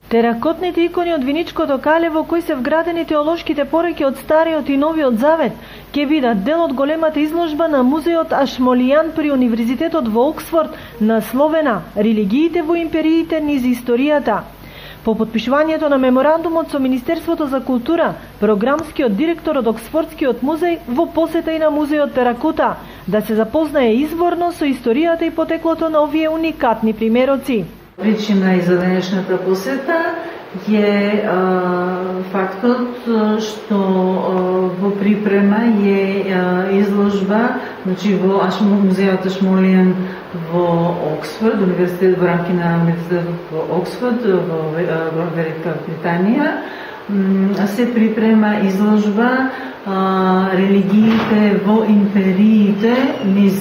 Теракотните икони од Виничкото кале во кои се вградени теолошките пореки од Стариот и Новиот Завет ќе бидат дел од големата изложба на музеот Ашмолијан при Универзитетот во Оксфорд, насловена "Религиите во империите низ историјата". По подпишувањето на меморандумот со Министерството за култура, програмскиот директор од Оксфордскиот музеј во посета и на музеот Теракота да се запознае изворно со историјата и потеклото на овие уникатни примероци. Причина и за денешната посета е фактот што во припрема е изложба, значи во музејот Ашмолијан во Оксфорд, универзитет во рамки на универзитетот во Оксфорд во Велика Британија, се припрема изложба религиите во империите низ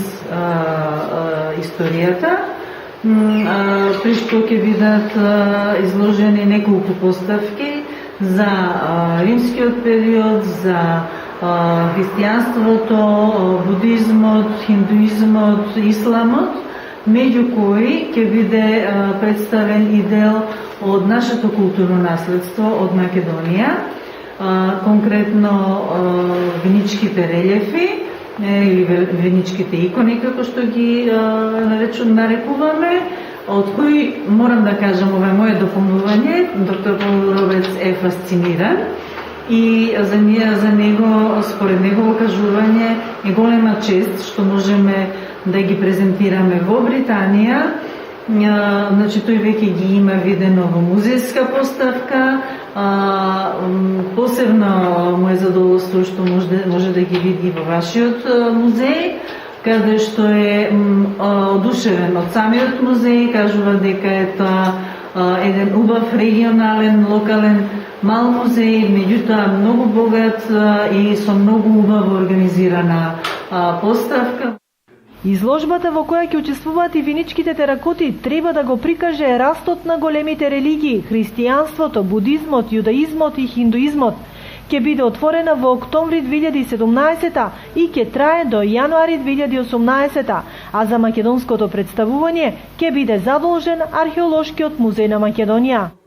историјата, при што ќе бидат изложени неколку поставки за римскиот период, за христијанството, будизмот, хиндуизмот, исламот, меѓу кои ќе биде представен и дел од нашето културно наследство од Македонија, конкретно виничките релјефи или виничките икони, како што ги нарекуваме, од кои, морам да кажам, ова е моје дополнување, доктор Полуровец е фасциниран и за него, според негово кажување, е голема чест што можеме да ги презентираме во Британија. Значи, тој веќе ги има видено во музејска поставка, посебно му е задоволство што може да ги види во вашиот музеј, каде што е одушевен од самиот музеј, кажува дека е тоа еден убав регионален, локален мал музеј, меѓутоа многу богат и со многу убаво организирана поставка. Изложбата во која ќе учествуваат и виничките теракоти треба да го прикаже растот на големите религии, христијанството, будизмот, јудаизмот и хиндуизмот. Ќе биде отворена во октомври 2017 и ќе трае до јануари 2018, а за македонското представување ќе биде задолжен Археолошкиот музеј на Македонија.